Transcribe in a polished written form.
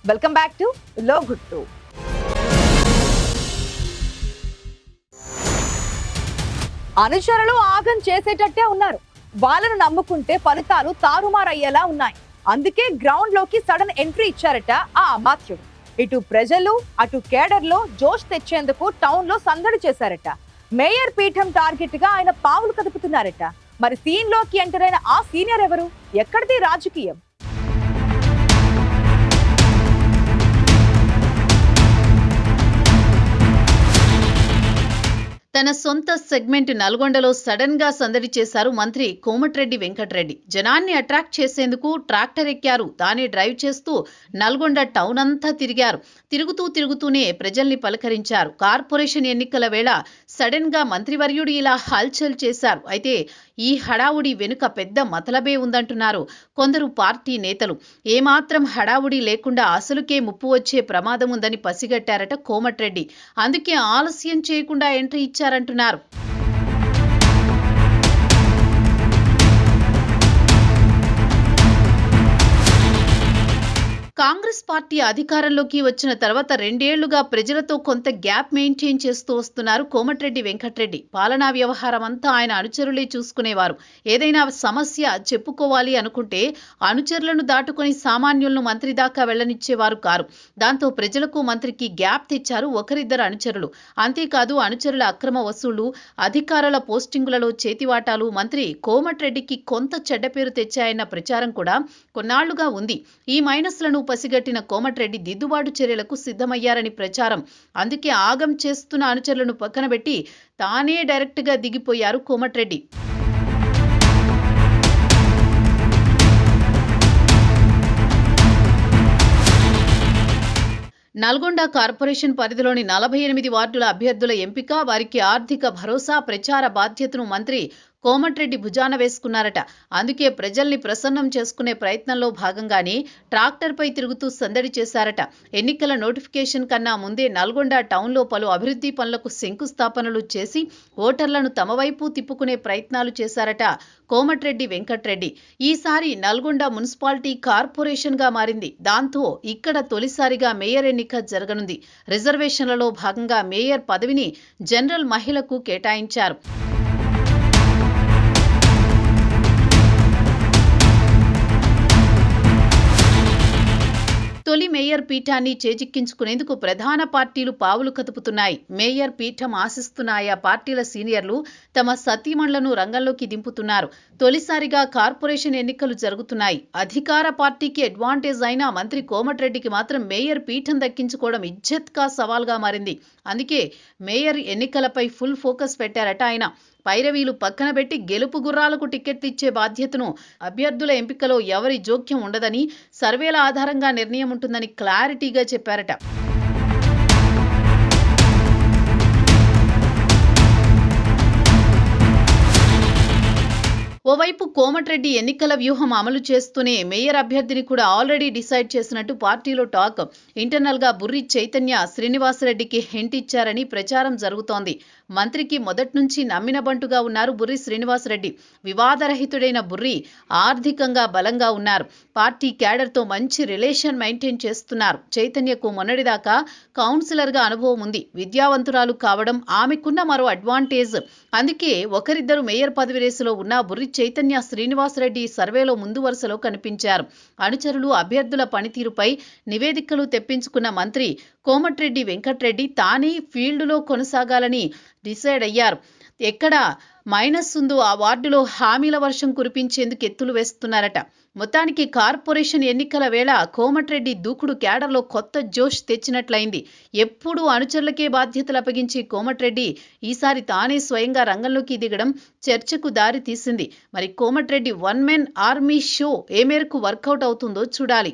Welcome back to లోగుట్టు. అనుచరులు ఆగం చేసేటట్టే ఉన్నారు. వాళ్ళను నమ్ముకుంటే ఫలితాలు తారుమారయ్యేలా ఉన్నాయి. అందుకే గ్రౌండ్ లోకి సడన్ ఎంట్రీ ఇచ్చారట ఆ అమాత్యుడు. ఇటు ప్రజలు అటు కేడర్ లో జోష్ తెచ్చేందుకు టౌన్ లో సందడి చేశారట. మేయర్ పీఠం టార్గెట్ గా ఆయన పావులు కదుపుతున్నారట. మరి సీన్ లోకి ఎంటర్ అయిన ఆ సీనియర్ ఎవరు? ఎక్కడిది రాజకీయం? తన సొంత సెగ్మెంట్ నల్గొండలో సడన్ గా సందడి చేశారు మంత్రి కోమటిరెడ్డి వెంకటరెడ్డి. జనాన్ని అట్రాక్ట్ చేసేందుకు ట్రాక్టర్ ఎక్కారు. తానే డ్రైవ్ చేస్తూ నల్గొండ టౌన్ అంతా తిరిగారు. తిరుగుతూనే ప్రజల్ని పలకరించారు. కార్పొరేషన్ ఎన్నికల వేళ సడన్ గా మంత్రివర్యుడు ఇలా హల్చల్ చేశారు. అయితే ఈ హడావుడి వెనుక పెద్ద మతలబే ఉందంటున్నారు కొందరు పార్టీ నేతలు. ఏమాత్రం హడావుడి లేకుండా అసలుకే ముప్పు వచ్చే ప్రమాదం ఉందని పసిగట్టారట కోమటిరెడ్డి. అందుకే ఆలస్యం చేయకుండా ఎంట్రీ ఇచ్చారంటున్నారు. కాంగ్రెస్ పార్టీ అధికారంలోకి వచ్చిన తర్వాత 2 ఏళ్లుగా ప్రజలతో కొంత గ్యాప్ మెయింటైన్ చేస్తూ వస్తున్నారు కోమటిరెడ్డి వెంకటరెడ్డి. పాలనా వ్యవహారం అంతా ఆయన అనుచరులే చూసుకునేవారు. ఏదైనా సమస్య చెప్పుకోవాలి అనుకుంటే అనుచరులను దాటుకొని సామాన్యులను మంత్రి దాకా వెళ్లనిచ్చేవారు కారు. దాంతో ప్రజలకు మంత్రికి గ్యాప్ తెచ్చారు ఒకరిద్దరు అనుచరులు. అంతేకాదు అనుచరుల అక్రమ వసూళ్లు, అధికారుల పోస్టింగులలో చేతివాటాలు మంత్రి కోమటిరెడ్డికి కొంత చెడ్డ పేరు తెచ్చాయన్న ప్రచారం కూడా కొన్నాళ్లుగా ఉంది. ఈ మైనస్లను పసిగట్టిన కోమటిరెడ్డి దిద్దుబాటు చర్యలకు సిద్ధమయ్యారని ప్రచారం. అందుకే ఆగం చేస్తున్న అనుచరులను పక్కనబెట్టి తానే డైరెక్ట్ గా దిగిపోయారు కోమటిరెడ్డి. నల్గొండ కార్పొరేషన్ పరిధిలోని 48 వార్డుల అభ్యర్థుల ఎంపిక, వారికి ఆర్థిక భరోసా, ప్రచార బాధ్యతను మంత్రి కోమటిరెడ్డి భుజాన వేసుకున్నారట. అందుకే ప్రజల్ని ప్రసన్నం చేసుకునే ప్రయత్నంలో భాగంగానే ట్రాక్టర్పై తిరుగుతూ సందడి చేశారట. ఎన్నికల నోటిఫికేషన్ కన్నా ముందే నల్గొండ టౌన్లో పలు అభివృద్ధి పనులకు శంకుస్థాపనలు చేసి ఓటర్లను తమ వైపు తిప్పుకునే ప్రయత్నాలు చేశారట కోమటిరెడ్డి వెంకటరెడ్డి. ఈసారి నల్గొండ మున్సిపాలిటీ కార్పొరేషన్గా మారింది. దాంతో ఇక్కడ తొలిసారిగా మేయర్ ఎన్నిక జరగనుంది. రిజర్వేషన్లలో భాగంగా మేయర్ పదవిని జనరల్ మహిళకు కేటాయించారు. తొలి మేయర్ పీఠాన్ని చేజిక్కించుకునేందుకు ప్రధాన పార్టీలు పావులు కదుపుతున్నాయి. మేయర్ పీఠం ఆశిస్తున్న ఆయా పార్టీల సీనియర్లు తమ సతీమణులను రంగంలోకి దింపుతున్నారు. తొలిసారిగా కార్పొరేషన్ ఎన్నికలు జరుగుతున్నాయి. అధికార పార్టీకి అడ్వాంటేజ్ అయినా మంత్రి కోమటిరెడ్డికి మాత్రం మేయర్ పీఠం దక్కించుకోవడం ఇజ్జత్కా సవాల్గా మారింది. అందుకే మేయర్ ఎన్నికలపై ఫుల్ ఫోకస్ పెట్టారట ఆయన. పైరవీలు పక్కన పెట్టి గెలుపు గుర్రాలకు టికెట్లు ఇచ్చే బాధ్యతను అభ్యర్థుల ఎంపికలో ఎవరి జోక్యం ఉండదని, సర్వేల ఆధారంగా నిర్ణయం ఉంటుందని క్లారిటీగా చెప్పారట. ఓవైపు కోమటిరెడ్డి ఎన్నికల వ్యూహం అమలు చేస్తూనే మేయర్ అభ్యర్థిని కూడా ఆల్రెడీ డిసైడ్ చేసినట్టు పార్టీలో టాక్. ఇంటర్నల్ గా బుర్రి చైతన్య శ్రీనివాసరెడ్డికి హింట్ ఇచ్చారని ప్రచారం జరుగుతోంది. మంత్రికి మొదటి నుంచి నమ్మిన బంటుగా ఉన్నారు బుర్రి శ్రీనివాసరెడ్డి. వివాదరహితుడైన బుర్రి ఆర్థికంగా బలంగా ఉన్నారు. పార్టీ క్యాడర్తో మంచి రిలేషన్ మెయింటైన్ చేస్తున్నారు. చైతన్యకు మొన్నటిదాకా కౌన్సిలర్గా అనుభవం ఉంది. విద్యావంతురాలు కావడం ఆమెకున్న మరో అడ్వాంటేజ్. అందుకే ఒకరిద్దరు మేయర్ పదవి రేసులో ఉన్న బుర్రి చైతన్య శ్రీనివాసరెడ్డి సర్వేలో ముందు వరుసలో కనిపించారు. అనుచరులు అభ్యర్థుల పనితీరుపై నివేదికలు తెప్పించుకున్న మంత్రి కోమటిరెడ్డి వెంకటరెడ్డి తానే ఫీల్డ్లో కొనసాగాలని డిసైడ్ అయ్యారు. ఎక్కడ మైనస్ ఉందో ఆ వార్డులో హామీల వర్షం కురిపించేందుకు ఎత్తులు వేస్తున్నారట. మొత్తానికి కార్పొరేషన్ ఎన్నికల వేళ కోమటిరెడ్డి దూకుడు క్యాడర్లో కొత్త జోష్ తెచ్చినట్లయింది. ఎప్పుడూ అనుచరులకే బాధ్యతలు అప్పగించే కోమటిరెడ్డి ఈసారి తానే స్వయంగా రంగంలోకి దిగడం చర్చకు దారి తీసింది. మరి Komatireddy one men army show ఏ మేరకు వర్కౌట్ అవుతుందో చూడాలి.